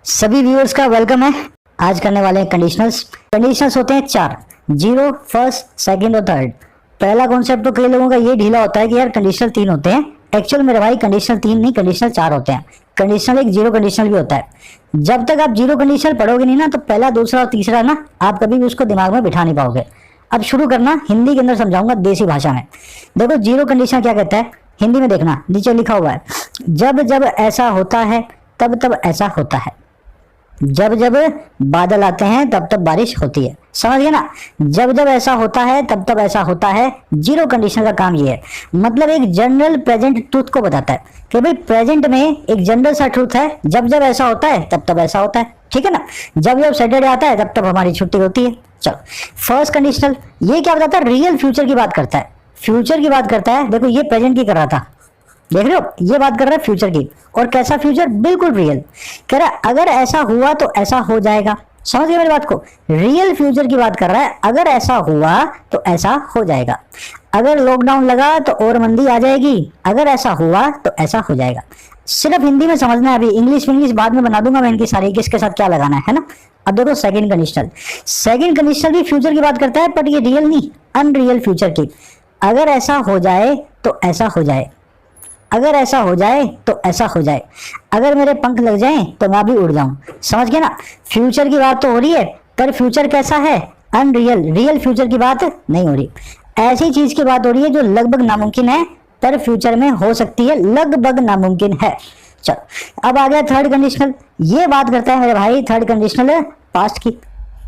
सभी व्यूअर्स का वेलकम है। आज करने वाले हैं कंडीशनल्स। कंडीशनल्स होते हैं चार, जीरो, फर्स्ट, सेकंड और थर्ड। पहला कॉन्सेप्ट तो कई लोगों का ये ढीला होता है कि यार कंडीशनल तीन होते हैं। एक्चुअल मेरे भाई कंडीशनल तीन नहीं, कंडीशनल चार होते हैं। कंडीशनल एक, जीरो कंडीशनल भी होता है। जब तक आप जीरो कंडीशनल पढ़ोगे नहीं ना, तो पहला, दूसरा और तीसरा ना आप कभी भी उसको दिमाग में बिठा नहीं पाओगे। अब शुरू करना, हिंदी के अंदर समझाऊंगा देसी भाषा में। देखो जीरो कंडीशनल क्या कहता है, हिंदी में देखना, नीचे लिखा हुआ है, जब जब ऐसा होता है तब तब ऐसा होता है। जब जब बादल आते हैं तब तब बारिश होती है। समझ गए ना? जब जब ऐसा होता है तब तब ऐसा होता है। जीरो कंडीशन का काम ये है, मतलब एक जनरल प्रेजेंट ट्रूथ को बताता है कि भाई प्रेजेंट में एक जनरल सा ट्रूथ है, जब जब ऐसा होता है तब तब ऐसा होता है। ठीक है ना? जब जब सैटरडे आता है तब तब हमारी छुट्टी होती है। चलो, फर्स्ट कंडीशनल ये क्या बताता है, रियल फ्यूचर की बात करता है। फ्यूचर की बात करता है। देखो ये प्रेजेंट की कर रहा था, देख रहे हो, ये बात कर रहा है फ्यूचर की। और कैसा फ्यूचर? बिल्कुल रियल। कह रहा है अगर ऐसा हुआ तो ऐसा हो जाएगा। समझ गए मेरी बात को? रियल फ्यूचर की बात कर रहा है, अगर ऐसा हुआ तो ऐसा हो जाएगा। अगर लॉकडाउन लगा तो और मंदी आ जाएगी, अगर ऐसा हुआ तो ऐसा हो जाएगा। सिर्फ हिंदी में समझना है, अभी इंग्लिश बाद में बना दूंगा मैं इनकी सारी, किसके साथ क्या लगाना है ना। अब देखो सेकंड कंडीशनल। सेकंड कंडीशनल भी फ्यूचर की बात करता है, बट ये रियल नहीं, अनरियल फ्यूचर की। अगर ऐसा हो जाए तो ऐसा हो जाए, अगर ऐसा हो जाए तो ऐसा हो जाए, अगर मेरे पंख लग जाएं तो मैं भी उड़ जाऊं। समझ गए ना? फ्यूचर की बात तो हो रही है, पर फ्यूचर कैसा है? अनरियल। रियल फ्यूचर की बात नहीं हो रही। ऐसी चीज की बात हो रही है जो लगभग नामुमकिन है, पर फ्यूचर में हो सकती है, लगभग नामुमकिन है। चलो, अब आ गया थर्ड कंडीशनल। ये बात करता है मेरे भाई, थर्ड कंडीशनल पास्ट की।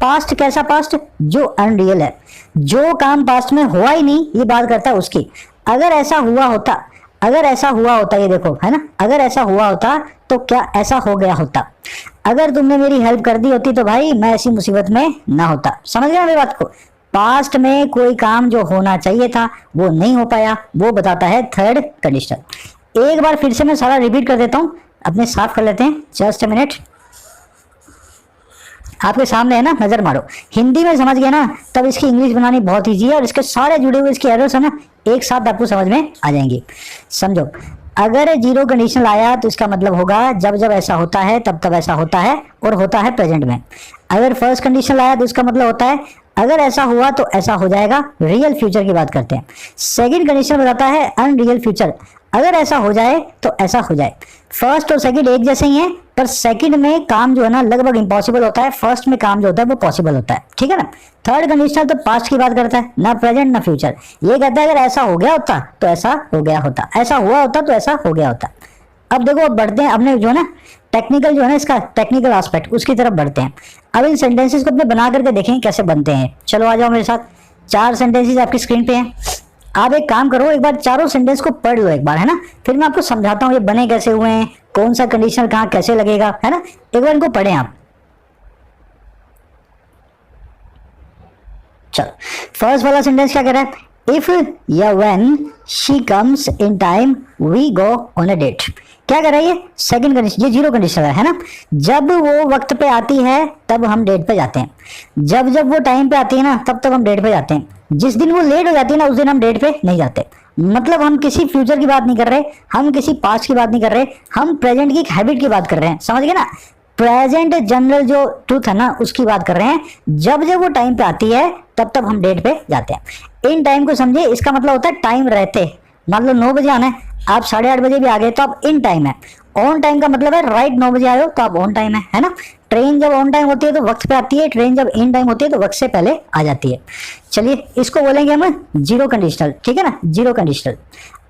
पास्ट कैसा पास्ट? जो अनरियल है, जो काम पास्ट में हुआ ही नहीं, ये बात करता है उसकी। अगर ऐसा हुआ होता, अगर ऐसा हुआ होता, ये देखो है ना, अगर ऐसा हुआ होता तो क्या ऐसा हो गया होता। अगर तुमने मेरी हेल्प कर दी होती तो भाई मैं ऐसी मुसीबत में ना होता। समझ गया मेरी बात को? पास्ट में कोई काम जो होना चाहिए था वो नहीं हो पाया, वो बताता है थर्ड कंडीशनल। एक बार फिर से मैं सारा रिपीट कर देता हूं, अपने साफ कर लेते हैं। जस्ट अ मिनट, आपके सामने है ना, नजर मारो। हिंदी में समझ गए ना, तब इसकी इंग्लिश बनानी बहुत ईजी है, और इसके सारे जुड़े हुए इसके एरर्स है ना, एक साथ आपको समझ में आ जाएंगे। समझो, अगर जीरो कंडीशनल आया तो इसका मतलब होगा जब जब ऐसा होता है तब तब ऐसा होता है, और होता है प्रेजेंट में। अगर फर्स्ट कंडीशनल आया तो इसका मतलब होता है अगर ऐसा हुआ तो ऐसा हो जाएगा, रियल फ्यूचर की बात करते हैं। सेकंड कंडीशन बताता है अनरियल फ्यूचर, अगर ऐसा हो जाए तो ऐसा हो जाए। फर्स्ट और सेकंड एक जैसे ही हैं, पर सेकंड में काम जो है ना लगभग इम्पॉसिबल होता है, फर्स्ट में काम जो होता है वो पॉसिबल होता है। ठीक है ना? थर्ड कंडीशनल तो पास्ट की बात करता है, ना प्रेजेंट ना फ्यूचर। ये कहता है अगर ऐसा हो गया होता तो ऐसा हो गया होता, ऐसा हुआ होता तो ऐसा हो गया होता। अब देखो, अब बढ़ते हैं अपने जो है ना टेक्निकल, जो है ना इसका टेक्निकल एस्पेक्ट, उसकी तरफ बढ़ते हैं। अब इन सेंटेंसेस को अपने बना करके देखें कैसे बनते हैं। चलो आ जाओ मेरे साथ। चार सेंटेंसेस आपकी स्क्रीन पे हैं। आप एक काम करो, एक बार चारों सेंटेंस को पढ़ लो एक बार, है ना, फिर मैं आपको समझाता हूँ ये बने कैसे हुए हैं, कौन सा कंडीशनल कहाँ कैसे लगेगा, है ना। एक बार इनको पढ़ें आप। चलो, फर्स्ट वाला सेंटेंस क्या कह रहा है? इफ या when she comes in time we go on a date. क्या कर रहा है ये? सेकंड कंडीशन, ये जीरो कंडीशन है ना। जब वो वक्त पे आती है तब हम डेट पे जाते हैं, जब जब वो टाइम पे आती है ना तब तब हम डेट पे जाते हैं। जिस दिन वो लेट हो जाती है ना, उस दिन हम डेट पे नहीं जाते। मतलब हम किसी फ्यूचर की बात नहीं कर रहे, हम किसी पास्ट की बात नहीं कर रहे, हम प्रेजेंट की एक हैबिट की बात कर रहे हैं। समझ गए ना? प्रेजेंट जनरल जो ट्रूथ है ना उसकी बात कर रहे हैं। जब जब वो टाइम पे आती है तब तब हम डेट पे जाते हैं। इन टाइम को समझे, इसका मतलब होता है टाइम रहते। मतलब 9 बजे आना है, आप 8:30 बजे भी आ गए तो आप इन टाइम है। ऑन टाइम का मतलब है राइट 9 बजे आए हो तो आप ऑन टाइम है ना। ट्रेन जब ऑन टाइम होती है तो वक्त पे आती है, ट्रेन जब इन टाइम होती है तो वक्त से पहले आ जाती है। चलिए, इसको बोलेंगे हम जीरो कंडीशनल। ठीक है ना, जीरो कंडीशनल।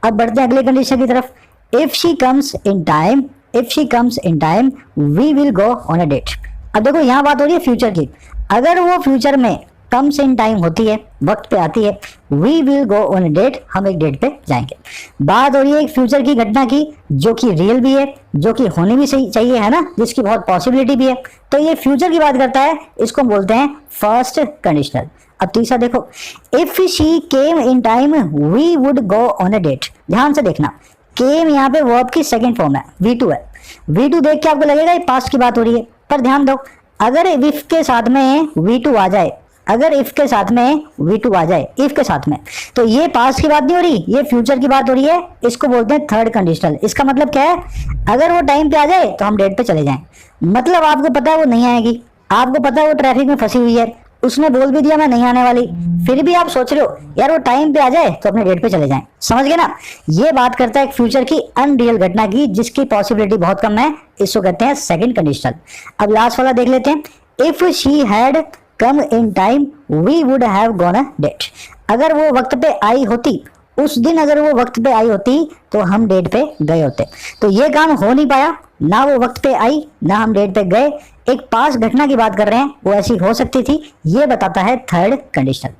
अब बढ़ते हैं अगले कंडीशन की तरफ। If she comes in time, if she comes in time we will go on a date. अब देखो यहाँ बात हो रही है फ्यूचर की। अगर वो फ्यूचर में कम्स इन टाइम होती है, वक्त पे आती है, we will go on a date, हम एक डेट पे जाएंगे। बात हो रही है एक फ्यूचर की घटना की, जो कि रियल भी है, जो कि होनी भी सही चाहिए, है ना, जिसकी बहुत पॉसिबिलिटी भी है। तो ये फ्यूचर की बात करता है, इसको बोलते हैं फर्स्ट कंडीशनल। अब तीसरा देखो, if she came in time we would go on a date. ध्यान से देखना, केम यहाँ पे वर्ब की सेकंड फॉर्म है, V2 है। V2 देख के आपको लगेगा ये पास्ट की बात हो रही है, पर ध्यान दो, अगर इफ के साथ में V2 आ जाए अगर इफ के साथ में V2 आ जाए, इफ के साथ में, तो ये पास्ट की बात नहीं हो रही, ये फ्यूचर की बात हो रही है। इसको बोलते हैं थर्ड कंडीशनल। इसका मतलब क्या है, अगर वो टाइम पे आ जाए तो हम डेट पे चले जाएं। मतलब आपको पता है वो नहीं आएगी, आपको पता है वो ट्रैफिक में फंसी हुई है, उसने बोल भी दिया मैं नहीं आने वाली, फिर भी आप सोच रहे हो यार वो टाइम पे आ जाए तो अपने डेट पे चले जाएं। समझ गए ना? ये बात करता है एक फ्यूचर की अनरियल घटना की जिसकी पॉसिबिलिटी बहुत कम है, इसको कहते हैं सेकंड कंडीशनल। अब लास्ट वाला देख लेते हैं, if she had come in time we would have gone a date. अगर वो वक्त पे आई होती, उस दिन अगर वो वक्त पे आई होती तो हम डेट पे गए होते। तो ये काम हो नहीं पाया, ना वो वक्त पे आई ना हम डेट पे गए। एक पास घटना की बात कर रहे हैं, वो ऐसी हो सकती थी, ये बताता है थर्ड कंडीशनल।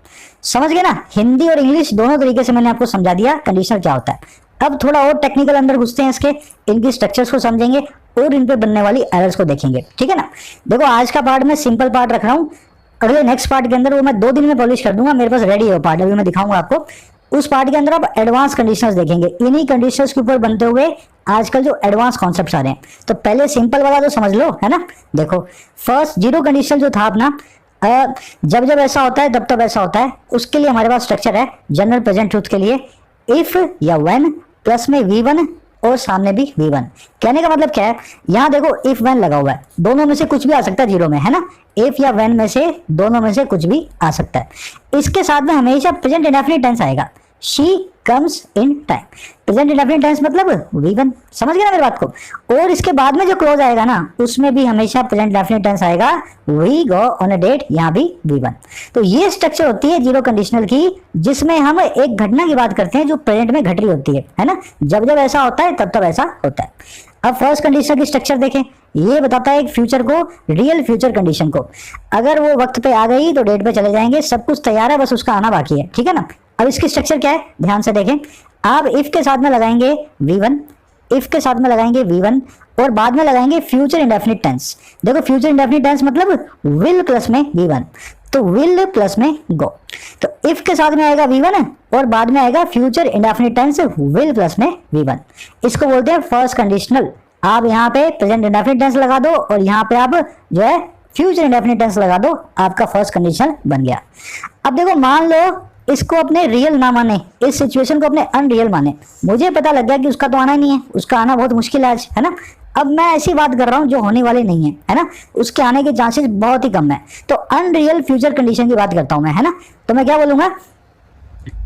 समझ गए ना? हिंदी और इंग्लिश दोनों तरीके से मैंने आपको समझा दिया कंडीशनल क्या होता है। अब थोड़ा और टेक्निकल अंदर घुसते हैं इसके, इनकी स्ट्रक्चर्स को समझेंगे और इन पे बनने वाली एरर्स को देखेंगे। ठीक है ना? देखो आज का पार्ट मैं सिंपल पार्ट रख रहा हूँ, अगले नेक्स्ट पार्ट के अंदर वो मैं 2 दिन में पब्लिश कर दूंगा, मेरे पास रेडी है वो पार्ट, अभी मैं दिखाऊंगा आपको। उस पार्ट के अंदर आप एडवांस कंडीशंस देखेंगे, इन्हीं कंडीशंस के ऊपर बनते हुए आजकल जो एडवांस कॉन्सेप्ट्स आ रहे हैं। तो पहले सिंपल वाला तो समझ लो, है ना? देखो फर्स्ट जीरो कंडीशन जो था अपना, जब जब ऐसा होता है तब तब ऐसा होता है, उसके लिए हमारे पास स्ट्रक्चर है जनरल प्रेजेंट ट्रूथ के लिए, इफ या व्हेन प्लस में V1 और सामने भी V1। कहने का मतलब क्या है, यहाँ देखो इफ व्हेन लगा हुआ है, दोनों में से कुछ भी आ सकता है जीरो में, है ना? इफ या व्हेन में से दोनों में से कुछ भी आ सकता है। इसके साथ में हमेशा प्रेजेंट इंडेफिनिट टेंस आएगा, she comes in time. Present indefinite tense मतलब V1। समझ गए ना मेरी बात को? और इसके बाद में जो क्लोज आएगा ना, उसमें भी हमेशा प्रेजेंट इंडेफिनिट टेंस आएगा, we go on a date, यहाँ भी V1। तो ये स्ट्रक्चर होती है जीरो कंडीशनल की, जिसमें हम एक घटना की बात करते हैं जो प्रेजेंट में घट रही होती है ना? जब जब ऐसा होता है तब तब ऐसा होता है। अब फर्स्ट कंडीशन की स्ट्रक्चर देखें, ये बताता है एक फ्यूचर को, रियल फ्यूचर कंडीशन को। अगर वो वक्त पे आ गई तो डेट पे चले जाएंगे, सब कुछ तैयार है, बस उसका आना बाकी है। ठीक है ना? अब इसकी स्ट्रक्चर क्या है, ध्यान से देखें। आप इफ के साथ में लगाएंगे V1, इफ के साथ में लगाएंगे V1 और बाद में लगाएंगे फ्यूचर इंडेफिनिट टेंस। देखो फ्यूचर इंडेफिनिट टेंस मतलब विल प्लस में V1, तो विल प्लस में गो। तो इफ के साथ में आएगा V1 और बाद में आएगा future indefinite tense will plus में V1। इसको बोलते हैं फर्स्ट कंडीशनल। आप यहाँ पे प्रेजेंट इंडेफिनिट टेंस लगा दो और यहाँ पे आप जो है फ्यूचर इंडेफिनिट टेंस लगा दो, आपका फर्स्ट कंडीशन बन गया। अब देखो मान लो इसको अपने रियल ना माने, इस सिचुएशन को अपने अनरियल माने, मुझे पता लग गया कि उसका तो आना ही नहीं है, उसका आना बहुत मुश्किल है आज, है ना? अब मैं ऐसी बात कर रहा हूं जो होने वाली नहीं है ना? उसके आने के चांसेस बहुत ही कम है, तो अनरियल फ्यूचर कंडीशन की बात करता हूं मैं, है ना? तो मैं क्या बोलूंगा,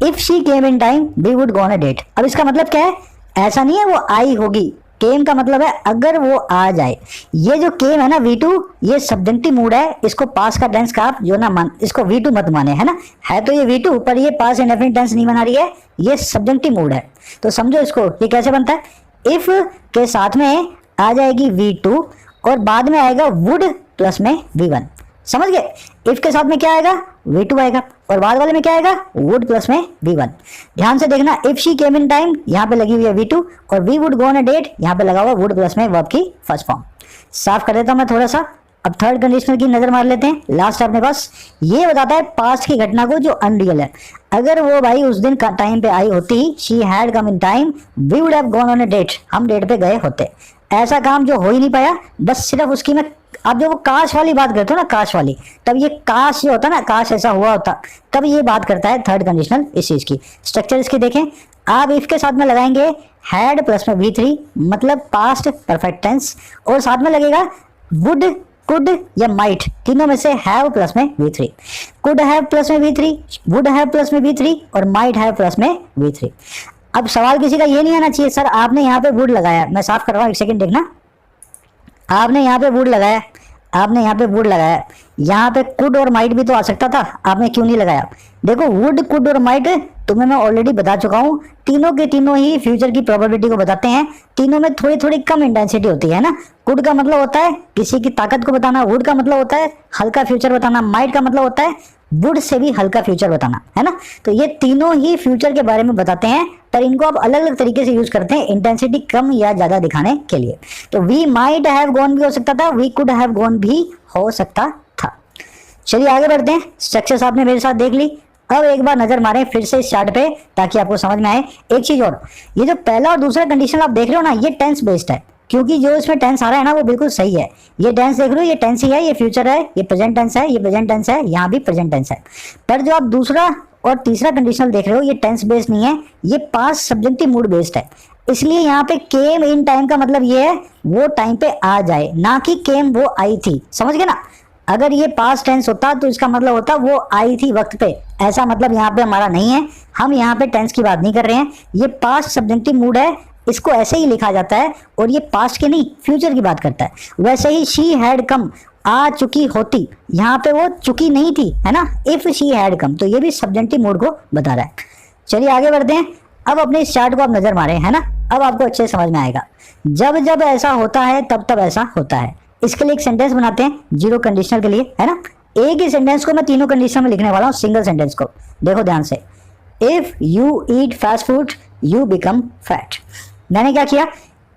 if she came in time we would go on a date. अब इसका मतलब क्या है, ऐसा नहीं है वो आई होगी, केम का मतलब है अगर वो आ जाए। ये जो केम है ना V2, ये सब्जेक्टिव मूड है, इसको पास का टेंस का आप जो ना मान, इसको V2 मत माने, है ना? है तो ये V2 पर ये पास इंडेफिनिट टेंस नहीं बना रही है, ये सब्जेक्टिव मूड है। तो समझो इसको, ये कैसे बनता है, इफ के साथ में आ जाएगी V2 और बाद में आएगा वुड प्लस में V1। समझ गए? इफ के साथ में क्या आएगा, V2 आएगा और बाद वाले में क्या आएगा, वुड प्लस में V1। ध्यान से देखना, if she came in time यहाँ पे लगी हुई है V2 और we would go on a date यहाँ पे लगा हुआ वुड प्लस में वर्ब की फर्स्ट फॉर्म। साफ कर देता हूं मैं थोड़ा सा। अब थर्ड कंडीशनल की नजर मार लेते हैं, लास्ट अपने पास। ये बताता है पास्ट की घटना को जो अनरियल है। अगर वो भाई उस दिन टाइम पे आई होती, she had come in time we would have gone on a date, हम डेट पे गए होते। ऐसा काम जो हो ही नहीं पाया, बस सिर्फ उसकी मैं, आप जो वो काश वाली बात करते हो ना, काश वाली, तब ये काश जो होता है ना, काश ऐसा हुआ होता, तब ये बात करता है थर्ड कंडीशनल इस चीज की। स्ट्रक्चर इसकी देखें, आप इफ के साथ में लगाएंगे हैड प्लस में V3 मतलब पास्ट परफेक्ट टेंस, और साथ में लगेगा वुड, कुड या माइट, तीनों में से हैव प्लस में V3। कुड हैव प्लस में V3, वुड हैव प्लस में V3 और माइट हैव प्लस में V3। अब सवाल किसी का ये नहीं आना चाहिए सर आपने यहाँ पे वुड लगाया, मैं साफ कर रहा हूँ, एक सेकंड देखना। आपने यहाँ पे वुड लगाया, आपने यहाँ पे वुड लगाया, यहाँ पे कुड और माइट भी तो आ सकता था, आपने क्यों नहीं लगाया? देखो वुड, कुड और माइट तुम्हें मैं ऑलरेडी बता चुका हूँ, तीनों के तीनों ही फ्यूचर की प्रोबेबिलिटी को बताते हैं। तीनों में थोड़ी थोड़ी कम इंटेंसिटी होती है ना। कुड का मतलब होता है किसी की ताकत को बताना, वुड का मतलब होता है हल्का फ्यूचर बताना, माइट का मतलब होता है वुड से भी हल्का फ्यूचर बताना, है ना? तो ये तीनों ही फ्यूचर के बारे में बताते हैं, पर इनको आप अलग अलग तरीके से यूज करते हैं इंटेंसिटी कम या ज्यादा दिखाने के लिए। तो वी माइट हैव गॉन भी हो सकता था, वी कुड हैव गॉन भी हो सकता था। चलिए आगे बढ़ते हैं। स्ट्रक्चर्स आपने मेरे साथ देख ली, अब एक बार नजर मारें फिर से इस चार्ट पे ताकि आपको समझ में आए। एक चीज और, ये जो पहला और दूसरा कंडीशन आप देख रहे हो ना, ये टेंस बेस्ड है। क्योंकि जो इसमें टेंस आ रहा है ना वो बिल्कुल सही है। ये टेंस देख रहे हो, ये टेंस ही है, ये फ्यूचर है, ये प्रेजेंट टेंस है, ये प्रेजेंट टेंस है, यहाँ भी प्रेजेंट टेंस है। पर जो आप दूसरा और तीसरा कंडीशनल देख रहे हो ये टेंस बेस्ड नहीं है, ये पास्ट सब्जेक्टिव मूड बेस्ड है। इसलिए यहाँ पे केम इन टाइम का मतलब ये है वो टाइम पे आ जाए, ना कि केम वो आई थी। समझ गए ना? अगर ये पास्ट टेंस होता तो इसका मतलब होता वो आई थी वक्त पे। ऐसा मतलब यहाँ पे हमारा नहीं है, हम यहाँ पे टेंस की बात नहीं कर रहे हैं। ये पास्ट सब्जेक्टिव मूड है, इसको ऐसे ही लिखा जाता है, और ये पास्ट के नहीं फ्यूचर की बात करता है। वैसे ही शी हैड कम, आ चुकी होती, यहाँ पे वो चुकी नहीं थी, है ना। इफ शी हैड कम, तो ये भी सब्जेक्टिव मूड को बता रहा है। चलिए आगे बढ़ते हैं। अब अपने इस चार्ट को आप नजर मारे, है ना, अब आपको अच्छे समझ में आएगा। जब जब ऐसा होता है तब तब ऐसा होता है। इसके लिए एक सेंटेंस बनाते हैं जीरो कंडीशनल के लिए, है ना। एक ही सेंटेंस को मैं तीनों कंडीशन में लिखने वाला हूँ, सिंगल सेंटेंस को। देखो ध्यान से, if you eat fast food you become fat. मैंने क्या किया,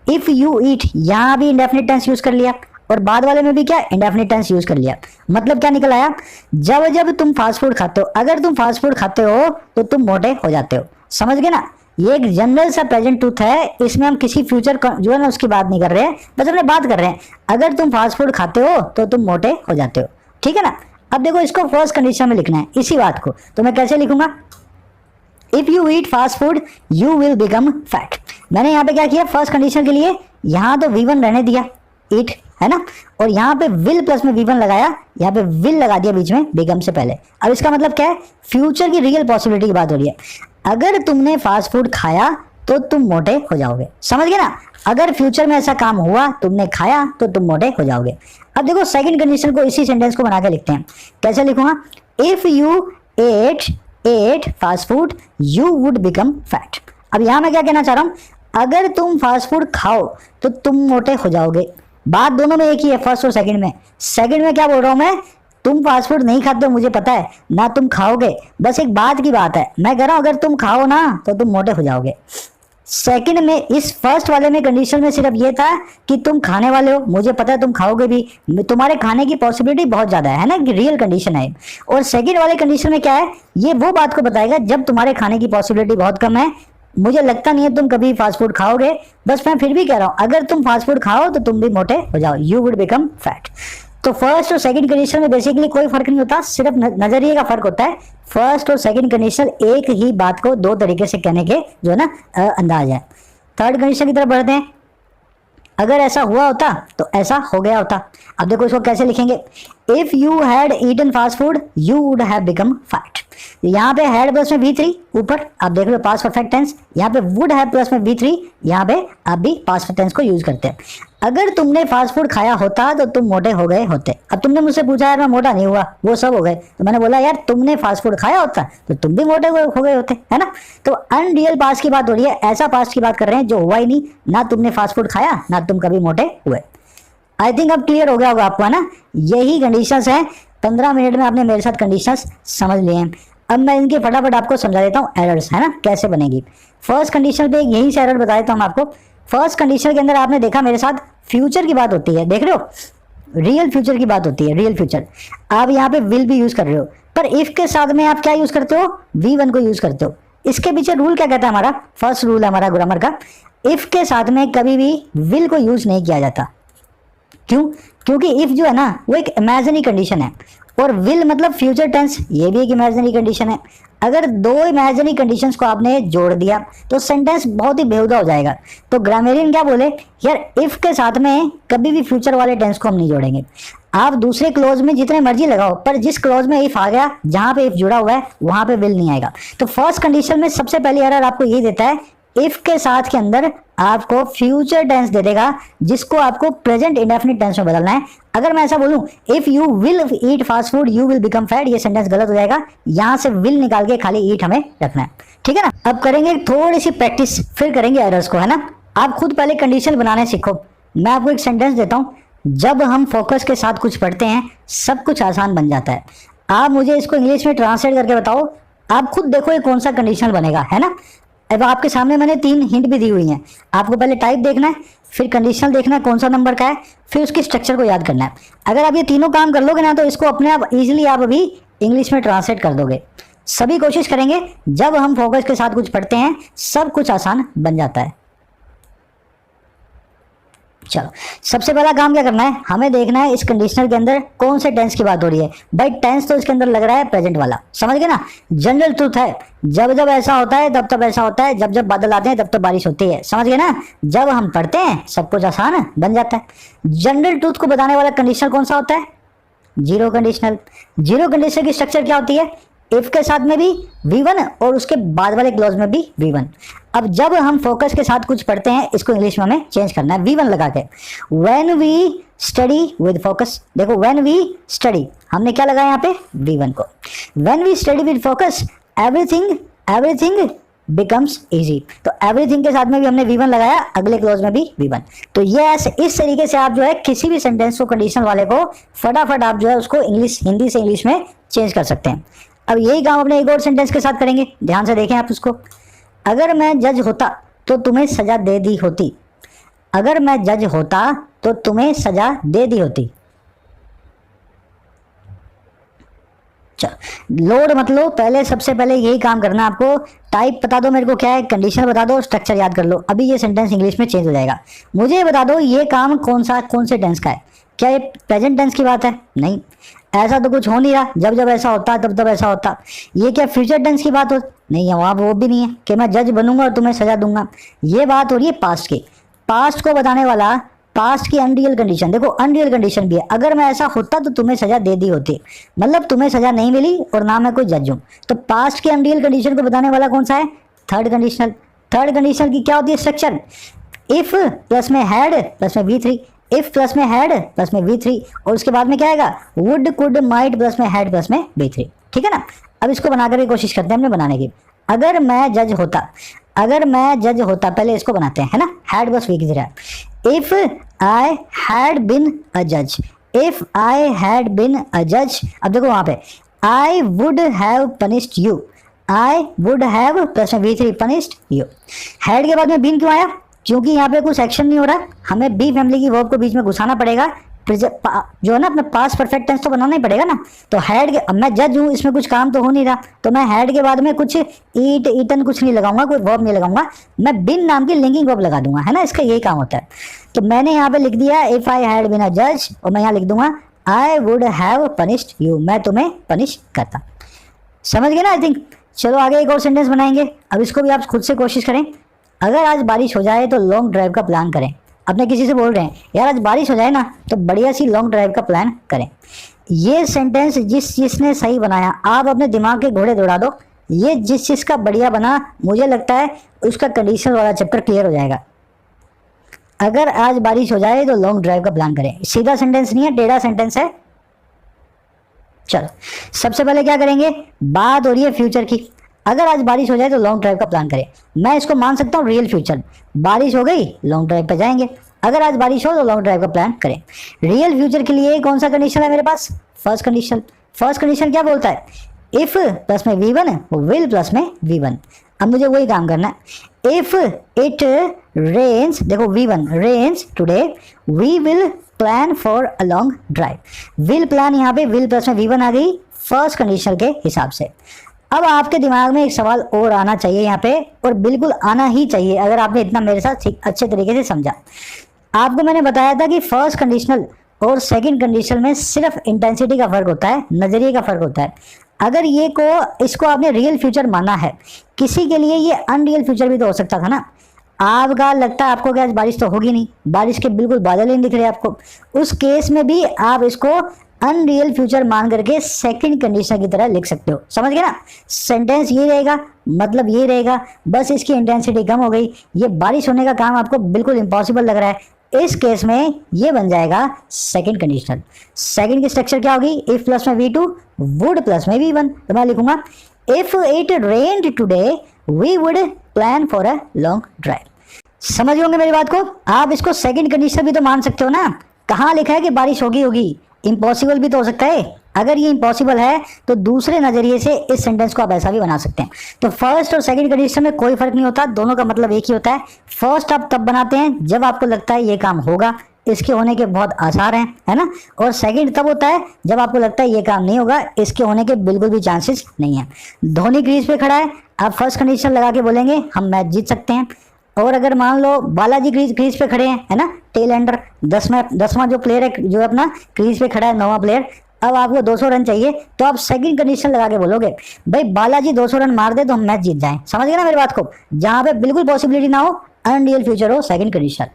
इफ यू ईट, यहां भी इंडेफिनिट टेंस यूज कर लिया, और बाद वाले में भी क्या इंडेफिनिट टेंस यूज कर लिया। मतलब क्या निकल आया, जब जब तुम फास्ट फूड खाते हो, अगर तुम फास्ट फूड खाते हो तो तुम मोटे हो जाते हो। समझ गए ना? ये एक जनरल सा प्रेजेंट ट्रूथ है, इसमें हम किसी फ्यूचर जो है ना उसकी बात नहीं कर रहे हैं, बस अपने बात कर रहे हैं। अगर तुम फास्ट फूड खाते हो तो तुम मोटे हो जाते हो, ठीक है ना। अब देखो इसको फर्स्ट कंडीशन में लिखना है इसी बात को, तो मैं कैसे लिखूंगा, if you eat fast food you will become fat. मैंने यहाँ पे क्या किया, फर्स्ट कंडीशन के लिए यहाँ तो V1 रहने दिया, ईट, है ना, और यहाँ पे विल प्लस में V1 लगाया, यहाँ पे विल लगा दिया बीच में बिकम से पहले। अब इसका मतलब क्या है, फ्यूचर की रियल पॉसिबिलिटी की बात हो रही है। अगर तुमने फास्ट फूड खाया तो तुम मोटे हो जाओगे। समझ गए ना? अगर फ्यूचर में ऐसा काम हुआ, तुमने खाया तो तुम मोटे हो जाओगे। अब देखो सेकंड कंडीशन को, इसी सेंटेंस को बना के लिखते हैं। कैसे लिखूंगा, if you ate fast food you would become fat. अब यहां मैं क्या कहना चाह रहा हूं, अगर तुम फास्ट फूड खाओ तो तुम मोटे हो जाओगे। बात दोनों में एक ही है, फर्स्ट और सेकंड में। सेकंड में क्या बोल रहा हूं मैं, तुम फास्ट फूड नहीं खाते हो मुझे पता है ना, तुम खाओगे, बस एक बात की बात है। मैं कह रहा हूं अगर तुम खाओ ना तो तुम मोटे हो जाओगे। सेकंड में, इस फर्स्ट वाले में कंडीशन में सिर्फ ये था कि तुम खाने वाले हो, मुझे पता है तुम खाओगे भी, तुम्हारे खाने की पॉसिबिलिटी बहुत ज्यादा है ना, कि रियल कंडीशन है। और सेकंड वाले कंडीशन में क्या है, ये वो बात को बताएगा जब तुम्हारे खाने की पॉसिबिलिटी बहुत कम है। मुझे लगता नहीं है तुम कभी फास्ट फूड खाओगे, बस मैं फिर भी कह रहा हूं अगर तुम फास्ट फूड खाओ तो तुम भी मोटे हो जाओ, यू वुड बिकम फैट। तो फर्स्ट और सेकंड कंडीशन में बेसिकली कोई फर्क नहीं होता, सिर्फ नजरिए का फर्क होता है। फर्स्ट और सेकंड कंडीशन एक ही बात को दो तरीके से कहने के जो है ना अंदाज है। थर्ड कंडीशन की तरफ बढ़ते हैं। अगर ऐसा हुआ होता तो ऐसा हो गया होता। अब देखो इसको कैसे लिखेंगे, if you had eaten fast food you would have become fat. यहाँ पे हैड प्लस में V3 ऊपर, आप देख लो पास्ट परफेक्ट टेंस, यहाँ पे वुड हैव प्लस में V3, यहाँ पे आप भी पास्ट टेंस को यूज करते हैं। अगर तुमने फास्ट फूड खाया होता तो तुम मोटे हो गए होते। अब तुमने मुझसे पूछा यार मैं मोटा नहीं हुआ, वो सब हो गए, तो मैंने बोला यार तुमने फास्ट फूड खाया होता तो तुम भी मोटे हो गए होते, है ना। तो अनरियल पास्ट की बात हो रही है, ऐसा पास्ट की बात कर रहे हैं जो हुआ ही नहीं, ना तुमने फास्ट फूड खाया ना तुम कभी मोटे हुए। आई थिंक अब क्लियर हो गया होगा आपको, है ना। यही कंडीशंस हैं, 15 मिनट में आपने मेरे साथ कंडीशंस समझ लिए हैं। अब मैं इनके फटाफट आपको समझा देता हूँ एरर्स, है ना, कैसे बनेगी। फर्स्ट कंडीशन पे यही से एरर बता देता हूँ आपको। फर्स्ट कंडीशन के अंदर आपने देखा मेरे साथ फ्यूचर की बात होती है, देख रहे हो, रियल फ्यूचर की बात होती है, रियल फ्यूचर। आप यहाँ पे विल भी यूज कर रहे हो, पर इफ के साथ में आप क्या यूज करते हो, V1 को यूज करते हो। इसके पीछे रूल क्या कहता है, हमारा फर्स्ट रूल है हमारा ग्रामर का, इफ के साथ में कभी भी विल को यूज नहीं किया जाता। क्यों? क्योंकि इफ जो है ना वो एक इमेजिनरी कंडीशन है, और विल मतलब फ्यूचर टेंस, ये भी एक इमेजिनरी कंडीशन है। अगर दो इमेजिनरी कंडीशंस को आपने जोड़ दिया तो सेंटेंस बहुत ही बेहुदा हो जाएगा। तो ग्रामेरियन क्या बोले, यार इफ के साथ में कभी भी फ्यूचर वाले टेंस को हम नहीं जोड़ेंगे। आप दूसरे क्लोज में जितने मर्जी लगाओ, पर जिस क्लोज में इफ आ गया, जहां पे इफ जुड़ा हुआ है वहां पे विल नहीं आएगा। तो फर्स्ट कंडीशन में सबसे पहली एरर आपको ये देता है, इफ के साथ के अंदर आपको फ्यूचर टेंस दे देगा, जिसको आपको प्रेजेंट इंडेफिनिट टेंस में बदलना है। अगर मैं ऐसा बोलूं, if you will eat fast food you will become fat, ये सेंटेंस गलत हो जाएगा। यहां से विल निकाल के खाली ईट हमें रखना है, ठीक है ना। अब करेंगे थोड़ी सी प्रैक्टिस, फिर करेंगे एरर्स को, है ना। आप खुद पहले कंडीशन बनाने सीखो। मैं आपको एक सेंटेंस देता हूं, जब हम फोकस के साथ कुछ पढ़ते हैं सब कुछ आसान बन जाता है। आप मुझे इसको इंग्लिश में ट्रांसलेट करके बताओ, आप खुद देखो ये कौन सा कंडीशनल बनेगा, है ना। अब आपके सामने मैंने 3 हिंट भी दी हुई हैं, आपको पहले टाइप देखना है, फिर कंडीशनल देखना है कौन सा नंबर का है, फिर उसके स्ट्रक्चर को याद करना है। अगर आप ये तीनों काम कर लोगे ना तो इसको अपने आप इजीली आप अभी इंग्लिश में ट्रांसलेट कर दोगे। सभी कोशिश करेंगे, जब हम फोकस के साथ कुछ पढ़ते हैं सब कुछ आसान बन जाता है। चलो, सबसे पहला काम क्या करना है, हमें देखना है इस कंडीशनर के अंदर कौन से टेंस की बात हो रही है। भाई टेंस तो इसके अंदर लग रहा है प्रेजेंट वाला, समझ गए ना। जनरल ट्रूथ है, जब जब ऐसा होता है तब तब ऐसा होता है, जब जब बादल आते हैं तब तब बारिश होती है, समझ गए ना। जब हम पढ़ते हैं सब कुछ आसान बन जाता है। जनरल ट्रूथ को बताने वाला कंडीशनर कौन सा होता है, जीरो कंडीशनल। जीरो कंडीशनर की स्ट्रक्चर क्या होती है, इफ के साथ में भी V1 और उसके बाद वाले क्लॉज में भी V1। अब जब हम फोकस के साथ कुछ पढ़ते हैं, इसको इंग्लिश में हमें चेंज करना है V1 लगा के। When we study with focus, देखो व्हेन वी स्टडी हमने क्या लगाया यहाँ पे V1 को। When we study with focus everything becomes easy, तो एवरीथिंग के साथ में भी हमने V1 लगाया, अगले क्लॉज में भी V1। तो ये ऐसे इस तरीके से आप जो है किसी भी सेंटेंस को कंडीशनल वाले को फटाफट आप जो है उसको इंग्लिश हिंदी से इंग्लिश में चेंज कर सकते हैं। अब यही काम अपने एक और सेंटेंस के साथ करेंगे, ध्यान से देखें आप उसको। अगर मैं जज होता तो तुम्हें सजा दे दी होती, अगर मैं जज होता तो तुम्हें सजा दे दी होती। चलो, लोड मत लो, पहले सबसे पहले यही काम करना आपको। टाइप बता दो मेरे को क्या है, कंडीशनल बता दो, स्ट्रक्चर याद कर लो। अभी ये सेंटेंस इंग्लिश में चेंज हो जाएगा। मुझे बता दो ये काम कौन से टेंस का है। क्या ये प्रेजेंट टेंस की बात है, नहीं, ऐसा तो कुछ हो नहीं रहा। जब जब ऐसा होता तब तब ऐसा होता। ये क्या फ्यूचर टेंस की बात हो, नहीं है, वहां वो भी नहीं है कि मैं जज बनूंगा और तुम्हें सजा दूंगा। ये बात हो रही है पास्ट की। पास्ट को बताने वाला पास्ट की अनरियल कंडीशन, देखो अनरियल कंडीशन भी है। अगर मैं ऐसा होता तो तुम्हें सजा दे दी होती, मतलब तुम्हें सजा नहीं मिली और ना मैं कोई जज हूं। तो पास्ट की अनरियल कंडीशन को बताने वाला कौन सा है, थर्ड कंडीशनल। थर्ड कंडीशनल की क्या होती है स्ट्रक्चर, इफ प्लस में हैड प्लस में V3, इफ प्लस में हैड प्लस में V3 और उसके बाद में क्या आएगा, वुड कुड माइट प्लस में हैड प्लस में V3, ठीक है ना। अब इसको बनाकर की कोशिश करते हैं हमने बनाने की। अगर मैं जज होता, अगर मैं जज होता, पहले इसको बनाते हैं, है ना, had plus V3। If I had been a जज, if I had been a जज, अब देखो वहां पे आई would have punished you, I would have plus में V3 पनिश्ड यू। हैड के बाद में बिन क्यों आया, क्योंकि यहाँ पे कुछ एक्शन नहीं हो रहा, हमें बी फैमिली की वर्ब को बीच में घुसाना पड़ेगा। जो है ना अपना पास्ट परफेक्ट टेंस तो बनाना ही पड़ेगा ना। तो हैड के, अब मैं जज हूँ, इसमें कुछ काम तो हो नहीं रहा, तो मैं हैड के बाद में कुछ ईट ईटन कुछ नहीं लगाऊंगा, कोई वर्ब नहीं लगाऊंगा, मैं बिन नाम की लिंकिंग वर्ब लगा दूंगा, है ना, इसका यही काम होता है। तो मैंने यहाँ पे लिख दिया if I had been a जज, और मैं यहाँ लिख दूंगा आई वुड हैव पनिश्ड यू, मैं तुम्हें पनिश करता। समझ गए ना आई थिंक। चलो आगे एक और सेंटेंस बनाएंगे। अब इसको भी आप खुद से कोशिश करें। अगर आज बारिश हो जाए तो लॉन्ग ड्राइव का प्लान करें। अपने किसी से बोल रहे हैं यार आज बारिश हो जाए ना तो बढ़िया सी लॉन्ग ड्राइव का प्लान करें। ये सेंटेंस जिसने सही बनाया, आप अपने दिमाग के घोड़े दौड़ा दो, ये जिसका बढ़िया बना, मुझे लगता है उसका कंडीशनल वाला चैप्टर क्लियर हो जाएगा। अगर आज बारिश हो जाए तो लॉन्ग ड्राइव का प्लान करें, सीधा सेंटेंस नहीं है, टेढ़ा सेंटेंस है। चलो सबसे पहले क्या करेंगे, बात हो रही है फ्यूचर की। अगर आज बारिश हो जाए तो लॉन्ग ड्राइव का प्लान करें, मैं इसको मान सकता हूँ रियल फ्यूचर। बारिश हो गई लॉन्ग ड्राइव पे जाएंगे, अगर आज बारिश हो तो लॉन्ग ड्राइव का प्लान करें। रियल फ्यूचर के लिए कौन सा कंडीशन है मेरे पास, फर्स्ट कंडीशन। फर्स्ट कंडीशन क्या बोलता है, इफ प्लस में V1 विल प्लस में V1। अब मुझे वही काम करना है। इफ इट रेन्स, देखो V1 rains today we will plan for a long drive. Will plan, यहाँ पे विल प्लस में V1 आ गई फर्स्ट कंडीशन के हिसाब से। अब आपके दिमाग में एक सवाल और आना चाहिए यहाँ पे, और बिल्कुल आना ही चाहिए अगर आपने इतना मेरे साथ अच्छे तरीके से समझा। आपको मैंने बताया था कि फर्स्ट कंडीशनल और सेकंड कंडीशनल में सिर्फ इंटेंसिटी का फर्क होता है, नजरिए का फर्क होता है। अगर इसको आपने रियल फ्यूचर माना है, किसी के लिए ये अनरियल फ्यूचर भी तो हो सकता था ना। आपका लगता है आपको कि आज बारिश तो होगी नहीं, बारिश के बिल्कुल बादल ही नहीं दिख रहे आपको, उस केस में भी आप इसको अनरियल फ्यूचर मान करके सेकंड कंडीशन की तरह लिख सकते हो। समझ गए ना, सेंटेंस ये रहेगा, मतलब ये रहेगा, बस इसकी इंटेंसिटी कम हो गई। ये बारिश होने का काम आपको बिल्कुल इम्पॉसिबल लग रहा है, इस केस में ये बन जाएगा सेकंड कंडीशनल। सेकंड की स्ट्रक्चर क्या होगी, इफ प्लस में V2 वुड प्लस में V1। तो मैं लिखूंगा if it rained today we would plan for a long drive. समझ होंगे मेरी बात को। आप इसको सेकंड कंडीशन भी तो मान सकते हो ना, कहाँ लिखा है कि बारिश होगी, इम्पॉसिबल भी तो हो सकता है। अगर ये इम्पॉसिबल है तो दूसरे नजरिए से इस सेंटेंस को आप ऐसा भी बना सकते हैं। तो फर्स्ट और सेकंड कंडीशन में कोई फर्क नहीं होता, दोनों का मतलब एक ही होता है। फर्स्ट आप तब बनाते हैं जब आपको लगता है ये काम होगा, इसके होने के बहुत आसार हैं, है ना। और सेकंड तब होता है जब आपको लगता है ये काम नहीं होगा, इसके होने के बिल्कुल भी चांसेस नहीं है। धोनी क्रीज पे खड़ा है, आप फर्स्ट कंडीशन लगा के बोलेंगे हम मैच जीत सकते हैं। और अगर मान लो बालाजी क्रीज पे खड़े हैं, है ना, टेल एंडर, 10वां जो प्लेयर है जो अपना क्रीज पे खड़ा है, 9वां प्लेयर, अब आपको 200 रन चाहिए, तो आप सेकंड कंडीशन लगा के बोलोगे भाई बालाजी 200 रन मार दे तो हम मैच जीत जाएं। समझ गए ना मेरी बात को? जहां पे बिल्कुल पॉसिबिलिटी ना हो, अनरियल फ्यूचर हो, सेकंड कंडीशन।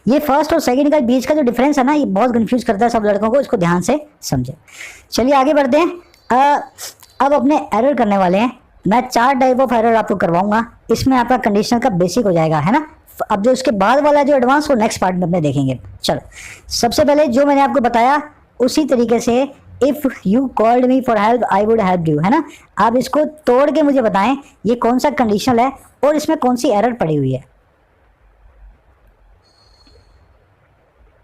ये फर्स्ट और सेकंड का बीच का जो डिफरेंस है ना, ये बहुत कंफ्यूज करता है सब लड़कों को, इसको ध्यान से समझे। चलिए आगे बढ़ते हैं। अब अपने एरर करने वाले हैं। मैं 4 टाइप ऑफ एरर आपको करवाऊंगा, इसमें आपका कंडीशनल का बेसिक हो जाएगा, है ना। अब जो इसके बाद वाला जो एडवांस, वो नेक्स्ट पार्ट में अपने देखेंगे। चलो सबसे पहले जो मैंने आपको बताया उसी तरीके से, if you called me for help I would help you, है ना। आप इसको तोड़ के मुझे बताएं ये कौन सा कंडीशनल है और इसमें कौन सी एरर पड़ी हुई है।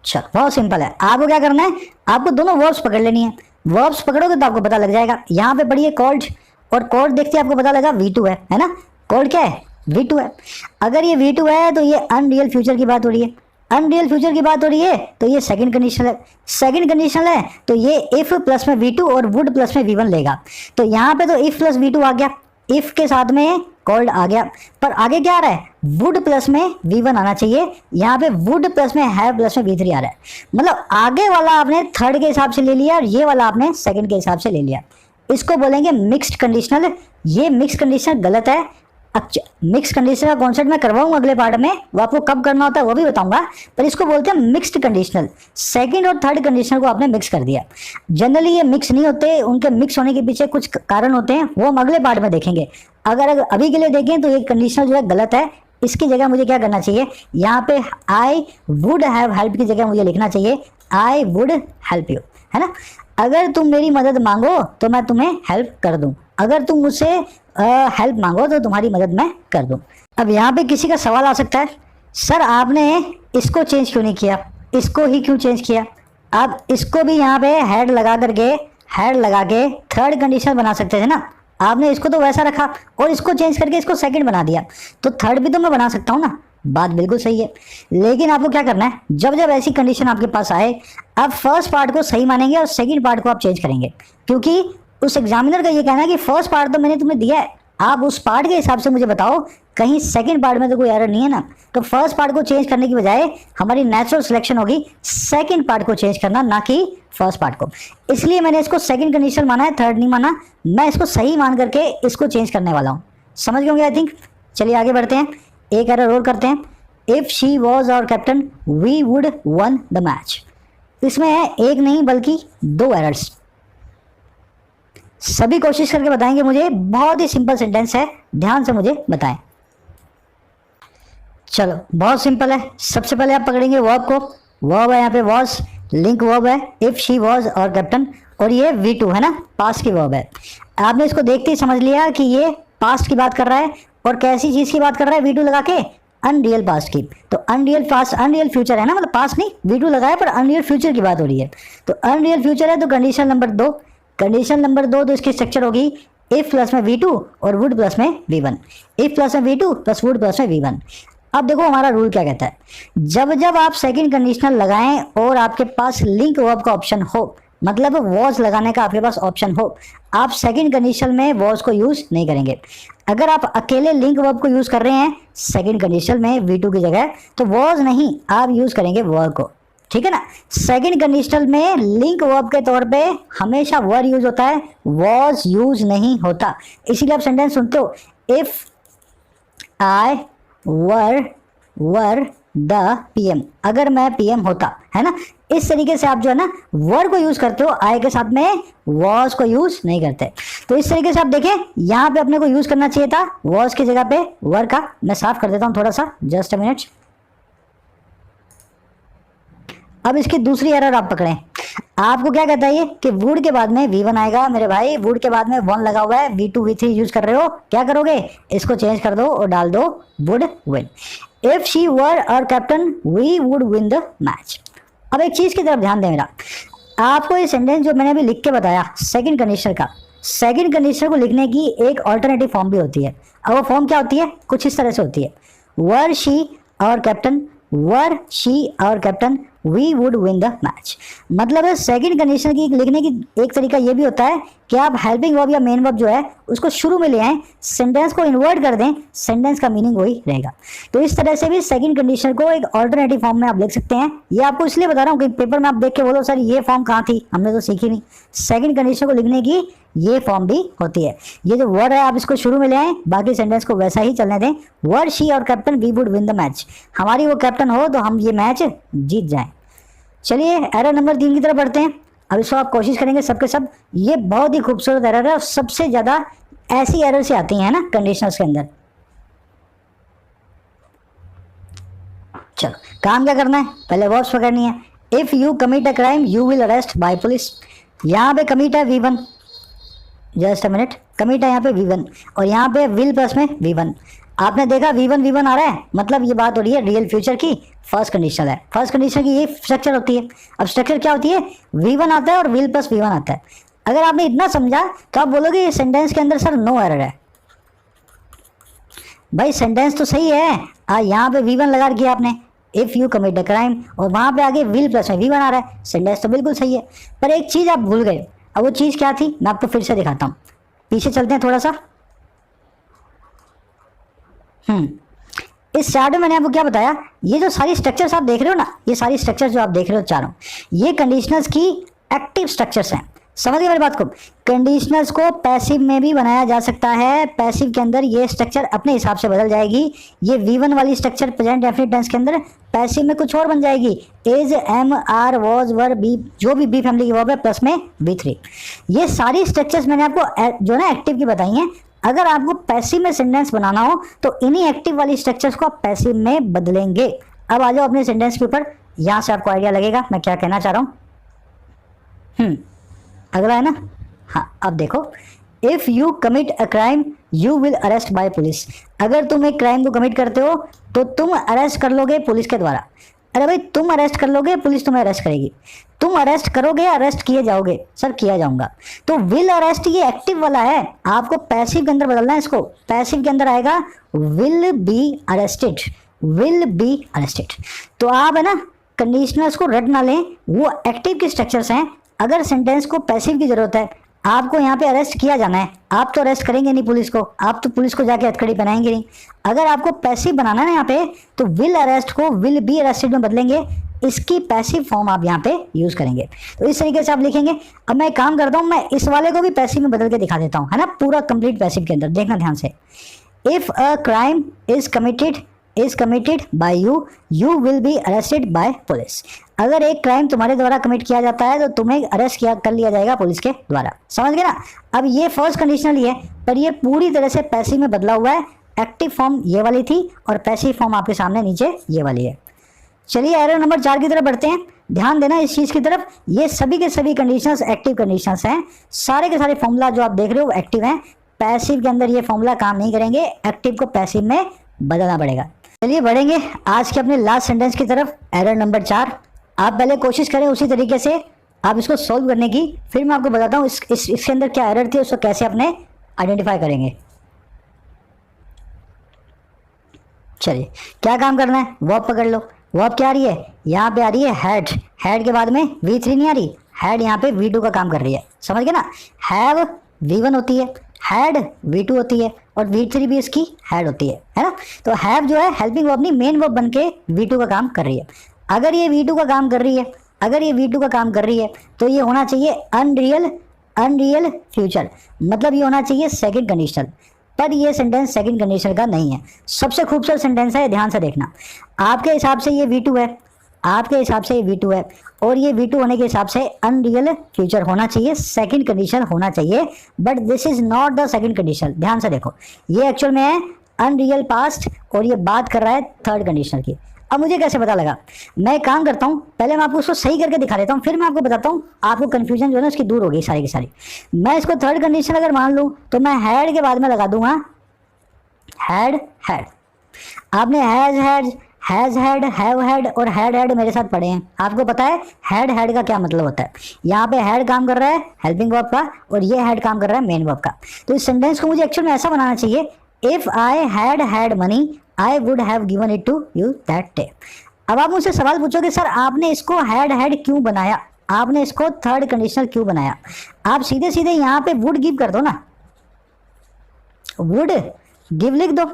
चलो बहुत सिंपल है। आपको क्या करना है, आपको दोनों वर्ब्स पकड़ लेनी है। वर्ब्स पकड़ोगे तो आपको पता लग जाएगा। यहाँ पे पढ़िए कॉल्ड, और कॉल्ड देखते आपको पता लगा V2 है ना। कॉल्ड क्या है? V2 है। अगर ये V2 है तो ये अनरियल फ्यूचर की बात हो रही है। अनरियल फ्यूचर की बात हो रही है तो ये सेकंड कंडीशन है। सेकंड कंडीशन है तो ये इफ प्लस में V2 और वुड प्लस में V1 लेगा। तो यहाँ पे तो इफ प्लस V2 आ गया, इफ के साथ में कॉल्ड आ गया, पर आगे क्या आ रहा है? वुड प्लस में V1 आना चाहिए। यहाँ पे वुड प्लस में हैव प्लस में V3 आ रहा है। मतलब आगे वाला आपने थर्ड के हिसाब से ले लिया और ये वाला आपने सेकंड के हिसाब से ले लिया। इसको बोलेंगे मिक्स्ड कंडीशनल। ये मिक्स कंडीशनल गलत है। मिक्स कंडीशन का कॉन्सेप्ट मैं करवाऊंगा अगले पार्ट में, वो आपको कब करना होता है वो भी बताऊंगा, पर इसको बोलते हैं मिक्स्ड कंडीशनल। सेकंड और थर्ड कंडीशनल को आपने मिक्स कर दिया। जनरली ये मिक्स नहीं होते, उनके मिक्स होने के पीछे कुछ कारण होते हैं, वो हम अगले पार्ट में देखेंगे। अगर अभी के लिए देखें तो ये कंडीशनल जो है गलत है। इसकी जगह मुझे क्या करना चाहिए, यहाँ पे आई वुड हैव हेल्प की जगह मुझे लिखना चाहिए आई वुड हेल्प यू, है ना। अगर तुम मेरी मदद मांगो तो मैं तुम्हें हेल्प कर दूं, अगर तुम मुझसे हेल्प मांगो तो तुम्हारी मदद मैं कर दूं। अब यहाँ पे किसी का सवाल आ सकता है, सर आपने इसको चेंज क्यों नहीं किया, इसको ही क्यों चेंज किया? आप इसको भी यहाँ पे हेड लगा के थर्ड कंडीशन बना सकते थे ना। आपने इसको तो वैसा रखा और इसको चेंज करके इसको सेकंड बना दिया, तो थर्ड भी तो मैं बना सकता हूँ ना। बात बिल्कुल सही है, लेकिन आपको क्या करना है, जब जब ऐसी कंडीशन आपके पास आए, आप फर्स्ट पार्ट को सही मानेंगे और सेकंड पार्ट को आप चेंज करेंगे, क्योंकि उस एग्जामिनर का ये कहना है कि फर्स्ट पार्ट तो मैंने तुम्हें दिया है, आप उस पार्ट के हिसाब से मुझे बताओ कहीं सेकंड पार्ट में तो कोई एरर नहीं है ना। तो फर्स्ट पार्ट को चेंज करने की बजाय हमारी नेचुरल सिलेक्शन होगी सेकंड पार्ट को चेंज करना, ना कि फर्स्ट पार्ट को। इसलिए मैंने इसको सेकंड कंडीशन माना है, थर्ड नहीं माना। मैं इसको सही मान करके इसको चेंज करने वाला हूँ। समझ गए होंगे आई थिंक। चलिए आगे बढ़ते हैं, एक एरर और करते हैं। If she was our captain we would won the match. इसमें है एक नहीं बल्कि 2 एरर्स। सभी कोशिश करके बताएंगे मुझे, बहुत ही सिंपल सेंटेंस है, ध्यान से मुझे बताएं। चलो बहुत सिंपल है। सबसे पहले आप पकड़ेंगे वर्ब को। वर्ब है यहाँ पे वॉज, लिंक वर्ब है इफ शी वॉज और कैप्टन, और ये V2 है ना, पास्ट की वर्ब है। आपने इसको देखते ही समझ लिया कि ये पास्ट की बात कर रहा है, और कैसी चीज की बात कर रहा है V2 लगा के, अनरियल पास्ट की। तो अनरियल पास्ट अनरियल फ्यूचर है ना, मतलब पास्ट नहीं, V2 लगाया पर अनरियल फ्यूचर की बात हो रही है। तो अनरियल फ्यूचर है तो कंडीशन नंबर 2, कंडीशन नंबर 2 तो इसकी स्ट्रक्चर होगी इफ प्लस में V2 और वुड प्लस में V1। इफ प्लस में V2 प्लस वुड प्लस में V1। अब देखो हमारा रूल क्या कहता है, जब जब आप सेकंड कंडीशनल लगाएं और आपके पास लिंक वर्ब का ऑप्शन हो, मतलब वॉज लगाने का आपके पास ऑप्शन हो, आप सेकंड कंडीशन में वॉज को यूज नहीं करेंगे। अगर आप अकेले लिंक वर्ब को यूज कर रहे हैं सेकंड कंडीशन में V2 की जगह, तो वॉज नहीं, आप यूज करेंगे वर्ब को, ठीक है ना। सेकंड कंडीशनल में लिंक वर्ब के तौर पे हमेशा वर यूज होता है, वॉज यूज नहीं होता। इसीलिए आप सेंटेंस सुनते हो, if I were the PM, अगर मैं PM होता, है ना। इस तरीके से आप जो है ना वर को यूज करते हो, आई के साथ में वॉज को यूज नहीं करते। तो इस तरीके से आप देखें, यहाँ पे अपने को यूज करना चाहिए था वॉज की जगह पे वर का। मैं साफ कर देता हूं थोड़ा सा, जस्ट अ मिनट। अब इसकी दूसरी एरर आप पकड़ें। आपको क्या कहता है ये कि वुड के बाद में V1 आएगा। मेरे भाई वुड के बाद में 1 लगा हुआ है, V2 V3 यूज कर रहे हो, क्या करोगे, इसको चेंज कर दो और डाल दो would win. If she were our captain we would win the match. अब एक चीज की तरफ ध्यान दें मेरा, आपको ये सेंटेंस जो मैंने अभी लिख के बताया सेकंड कंडीशन का, सेकंड कंडीशन को लिखने की एक ऑल्टरनेटिव फॉर्म भी होती है। अब वो फॉर्म क्या होती है, कुछ इस तरह से होती है, were she our captain, were she our captain we would win the match. मतलब है सेकंड कंडीशन की लिखने की एक तरीका ये भी होता है कि आप हेल्पिंग वर्ब या मेन वर्ब जो है उसको शुरू में ले आए, सेंटेंस को इन्वर्ट कर दें, सेंटेंस का मीनिंग वही रहेगा। तो इस तरह से भी सेकंड कंडीशन को एक ऑल्टरनेटिव फॉर्म में आप लिख सकते हैं। ये आपको इसलिए बता रहा हूँ कि पेपर में आप देख के बोलो सर ये फॉर्म कहाँ थी, हमने तो सीखी नहीं। सेकंड कंडीशन को लिखने की ये फॉर्म भी होती है। ये जो वर्ड है आप इसको शुरू में ले आए, बाकी सेंटेंस को वैसा ही चलने दें। Were she our captain we would win the match, हमारी वो कैप्टन हो तो हम ये मैच जीत जाएं। चलिए एरर नंबर 3 की तरफ बढ़ते हैं। अब इसको आप कोशिश करेंगे सबके सब। ये बहुत ही खूबसूरत एरर है और सबसे ज्यादा ऐसी एरर से आती है ना कंडीशनल्स के अंदर। चलो काम क्या करना है, पहले वर्ब्स पकड़नी है। If you commit a crime you will arrest by police. यहाँ पे कमिट है V1, just a minute, commit है यहाँ पे V1 और यहाँ पे विल प्लस में V1। आपने देखा V1 आ रहा है, मतलब ये बात हो रही है रियल फ्यूचर की, फर्स्ट कंडीशन है। फर्स्ट कंडीशन की ये स्ट्रक्चर होती है। अब स्ट्रक्चर क्या होती है, V1 आता है और विल प्लस V1 आता है। अगर आपने इतना समझा तो आप बोलोगे ये सेंटेंस के अंदर सर नो एरर है। भाई सेंटेंस तो सही है, यहाँ पे V1 लगा दिया आपने, if you commit the crime, और वहां पे आगे विल प्लस में V1 आ रहा है, सेंटेंस तो बिल्कुल सही है। पर एक चीज आप भूल गए, अब वो चीज क्या थी मैं आपको फिर से दिखाता हूँ। पीछे चलते हैं थोड़ा सा। इस चार्ट में मैंने आपको क्या बताया, ये जो सारी स्ट्रक्चर्स आप देख रहे हो ना, ये सारी स्ट्रक्चर्स जो आप देख रहे हो चारों, ये कंडीशनल्स की एक्टिव स्ट्रक्चर्स हैं। समझ गए मेरी बात को। कंडीशनल्स को पैसिव में भी बनाया जा सकता है। पैसिव के अंदर ये स्ट्रक्चर अपने हिसाब से बदल जाएगी। ये V1 वाली स्ट्रक्चर प्रेजेंट डेफिनिट टेंस के अंदर पैसिव में कुछ और बन जाएगी। Is, am, are, was, were, be, जो भी बी फैमिली की वर्ब है प्लस में V3। ये सारी स्ट्रक्चर्स मैंने आपको जो ना एक्टिव की बताई हैं। अगर आपको पैसिव में सेंटेंस बनाना हो तो इन्हीं एक्टिव वाली स्ट्रक्चर्स को आप पैसिव में बदलेंगे। अब आ जाओ अपने सेंटेंस के ऊपर, यहां से आपको आइडिया लगेगा मैं क्या कहना चाह रहा हूं। अगला है ना, हाँ अब देखो, if you commit a crime you will arrest by police. अगर तुम एक क्राइम को कमिट करते हो तो तुम अरेस्ट कर लोगे पुलिस के द्वारा। अरे भाई तुम अरेस्ट कर लोगे, पुलिस तुम्हें अरेस्ट करेगी। तुम अरेस्ट करोगे, अरेस्ट किए जाओगे, सर किया जाऊंगा। तो विल अरेस्ट ये एक्टिव वाला है, आपको पैसिव के अंदर बदलना है इसको। पैसिव के अंदर आएगा will be arrested, will be arrested. तो आप है ना कंडीशनल्स को रट ना लें, वो एक्टिव के स्ट्रक्चर्स हैं। अगर सेंटेंस को पैसिव की जरूरत है, आपको यहाँ पे अरेस्ट किया जाना है, आप तो अरेस्ट करेंगे नहीं पुलिस को, आप तो पुलिस को जाके हथकड़ी पहनाएंगे नहीं। अगर आपको पैसिव बनाना है ना यहाँ पे, तो विल अरेस्ट को विल बी अरेस्टेड में बदलेंगे, इसकी पैसिव फॉर्म आप यहाँ पे यूज करेंगे। तो इस तरीके से आप लिखेंगे। अब मैं एक काम करता हूँ, मैं इस वाले को भी पैसिव में बदल के दिखा देता हूँ, है ना, पूरा कंप्लीट पैसिव के अंदर। देखना ध्यान से, if a crime is committed by you, you will be arrested bye police. अगर एक क्राइम तुम्हारे द्वारा कमिट किया जाता है तो तुम्हें अरेस्ट कर लिया जाएगा पुलिस के द्वारा। समझ गए ना। अब ये फर्स्ट कंडीशनल ही है, पर ये पूरी तरह से पैसिव में बदला हुआ है। एक्टिव फॉर्म ये वाली थी और पैसिव फॉर्म आपके सामने नीचे ये वाली है। चलिए एरर नंबर 4 की तरफ बढ़ते हैं। ध्यान देना इस चीज की तरफ, ये सभी के सभी कंडीशंस एक्टिव कंडीशंस हैं। सारे के सारे फॉर्मूला जो आप देख रहे हो वो एक्टिव हैं। पैसिव के अंदर ये फॉर्मूला काम नहीं करेंगे, एक्टिव को पैसिव में बदलना पड़ेगा। चलिए बढ़ेंगे आज के अपने लास्ट सेंटेंस की तरफ, एरर नंबर 4। आप पहले कोशिश करें उसी तरीके से आप इसको सोल्व करने की, फिर मैं आपको बताता हूँ इसके अंदर क्या एरर थी, उसको कैसे अपने आइडेंटिफाई करेंगे। चलिए क्या काम करना है, वर्ब पकड़ लो। वर्ब क्या आ रही है, यहाँ पे आ रही है हैड। हैड के बाद में V3 नहीं आ रही, हैड यहाँ पे V2 का काम कर रही है। समझ गए ना। हैव V1 होती है, हैड V2 होती है और V3 भी इसकी हैड होती है ना। तो हैव जो है हेल्पिंग वर्ब नहीं, मेन वर्ब बन के V2 का काम कर रही है। अगर ये V2 का काम कर रही है, अगर ये V2 का काम कर रही है तो ये होना चाहिए अनरियल फ्यूचर, मतलब ये होना चाहिए सेकंड कंडीशनल। पर ये सेंटेंस सेकंड कंडीशन का नहीं है। सबसे खूबसूरत सेंटेंस है, ध्यान से देखना। आपके हिसाब से ये V2 है, आपके हिसाब से ये V2 है और ये V2 होने के हिसाब से अनरियल फ्यूचर होना चाहिए, सेकंड कंडीशन होना चाहिए। But this is not the second condition. ध्यान से देखो, ये एक्चुअल में है अनरियल पास्ट और ये बात कर रहा है थर्ड कंडीशन की। अब मुझे कैसे पता लगा, मैं एक काम करता हूँ, पहले मैं आपको उसको सही करके दिखा देता हूँ, फिर मैं आपको बताता हूँ। आपको कंफ्यूजन जो है ना उसकी दूर होगी सारी की सारी। मैं इसको थर्ड कंडीशन अगर मान लूँ तो मैं हैड के बाद में लगा दूंगा हैड। आपने हैज हैड, हैव हैड और हैड मेरे साथ पढ़े हैं। आपको पता है हैड का क्या मतलब होता है। यहाँ पे हैड काम कर रहा है हेल्पिंग वर्ब का और ये हैड काम कर रहा है मेन वर्ब का। तो इस सेंटेंस को मुझे एक्चुअल में ऐसा बनाना चाहिए, if I had money I would have given it to you that day। अब आप मुझसे सवाल पूछोगे सर आपने इसको हैड क्यों बनाया, आपने इसको थर्ड कंडीशनल क्यों बनाया। आप सीधे सीधे यहाँ पे वुड गिव कर दो ना, वुड गिव लिख दो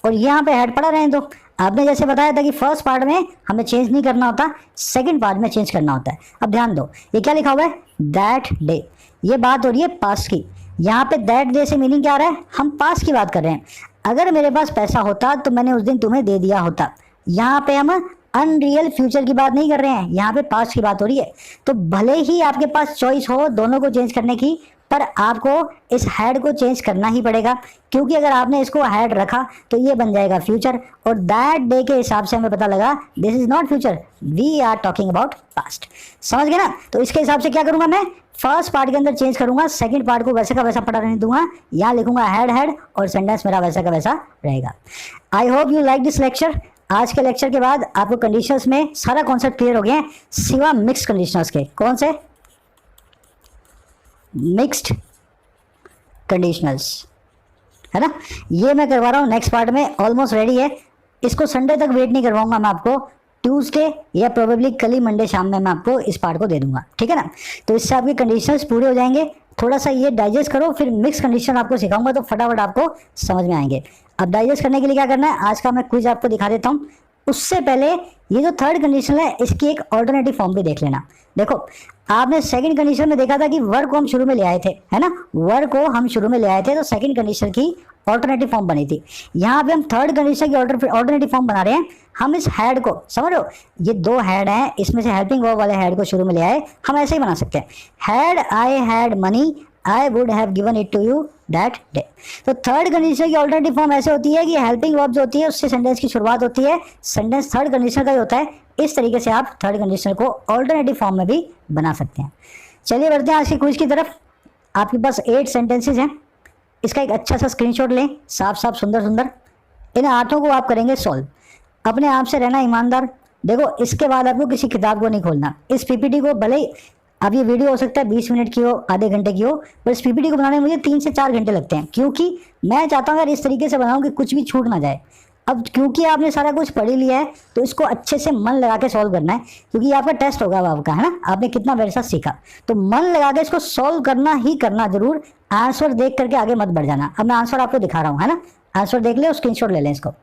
और यहाँ पे हेड पड़ा रहने दो। आपने जैसे बताया था कि फर्स्ट पार्ट में हमें चेंज नहीं करना होता, सेकंड पार्ट में चेंज करना होता है। अब ध्यान दो ये क्या लिखा हुआ है, दैट डे, ये बात हो रही है पास्ट की। यहाँ पे दैट डे से मीनिंग क्या आ रहा है, हम पास्ट की बात कर रहे हैं। अगर मेरे पास पैसा होता तो मैंने उस दिन तुम्हें दे दिया होता। यहाँ पे हम अनरियल फ्यूचर की बात नहीं कर रहे हैं, यहाँ पे पास्ट की बात हो रही है। तो भले ही आपके पास चॉइस हो दोनों को चेंज करने की, पर आपको इस हैड को चेंज करना ही पड़ेगा, क्योंकि अगर आपने इसको हैड रखा तो ये बन जाएगा फ्यूचर, और दैट डे के हिसाब से हमें पता लगा this is not future, we are talking about past. समझ गए ना। तो इसके हिसाब से क्या करूंगा, मैं फर्स्ट पार्ट के अंदर चेंज करूंगा, सेकंड पार्ट को वैसे का वैसा पड़ा रहने दूंगा, यहाँ लिखूंगा हैड और सेंटेंस मेरा वैसा का वैसा रहेगा। I hope you like this lecture. आज के लेक्चर के बाद आपको कंडीशंस में सारा कॉन्सेप्ट क्लियर हो गया है, सिवा मिक्स कंडीशनर्स के। कौन से? मिक्स्ड कंडीशनल्स, है ना। ये मैं करवा रहा हूँ नेक्स्ट पार्ट में, ऑलमोस्ट रेडी है। इसको संडे तक वेट नहीं करवाऊंगा मैं आपको, ट्यूसडे या प्रोबेबली कल ही मंडे शाम में मैं आपको इस पार्ट को दे दूंगा, ठीक है ना। तो इससे आपके कंडीशंस पूरे हो जाएंगे। थोड़ा सा ये डाइजेस्ट करो, फिर मिक्स कंडीशन आपको सिखाऊंगा तो फटाफट आपको समझ में आएंगे। अब डाइजेस्ट करने के लिए क्या करना है, आज का मैं क्विज आपको दिखा देता हूँ। उससे पहले ये जो थर्ड कंडीशन है इसकी एक ऑल्टरनेटिव फॉर्म भी देख लेना। देखो आपने सेकंड कंडीशन में देखा था कि वर्क को हम शुरू में ले आए थे, है ना, वर्क को हम शुरू में ले आए थे तो सेकंड कंडीशन की ऑल्टरनेटिव फॉर्म बनी थी। यहाँ पे हम थर्ड कंडीशन की ऑल्टरनेटिव फॉर्म बना रहे हैं। हम इस हैड को समझ लो, ये दो हैड हैं, इसमें से हेल्पिंग वर्ब वाले हैड को शुरू में ले आए, हम ऐसे ही बना सकते हैं, had I had money I would have given it to you that day. तो थर्ड कंडीशन की ऑल्टरनेटिव फॉर्म ऐसे होती है कि हेल्पिंग वर्ब जो होती है उससे सेंटेंस की शुरुआत होती है, सेंटेंस थर्ड कंडीशन का ही होता है। इस तरीके से आप थर्ड कंडीशन को ऑल्टरनेटिव फॉर्म में भी बना सकते हैं। चलिए बढ़ते हैं आज के क्विज की तरफ। आपके पास 8 सेंटेंसेज हैं, इसका एक अच्छा सा स्क्रीनशॉट लें, साफ साफ सुंदर सुंदर। इन 8 को आप करेंगे सॉल्व। अपने आप से रहना ईमानदार। देखो इसके बाद आपको किसी किताब को नहीं खोलना। इस पीपीटी को भले ही अब ये वीडियो हो सकता है 20 मिनट की हो, आधे घंटे की हो, पर इस पीपीटी को बनाने में मुझे 3 से 4 घंटे लगते हैं, क्योंकि मैं चाहता हूँ यार इस तरीके से बनाऊँ कि कुछ भी छूट ना जाए। अब क्योंकि आपने सारा कुछ पढ़ लिया है तो इसको अच्छे से मन लगा के सॉल्व करना है, क्योंकि आपका टेस्ट होगा आपका, है ना। आपने कितना मेरे साथ सीखा, तो मन लगा के इसको सॉल्व करना ही करना जरूर। आंसर देख करके आगे मत बढ़ जाना। अब मैं आंसर आपको दिखा रहा हूँ, है ना। आंसर देख ले और स्क्रीनशॉट ले लें इसको।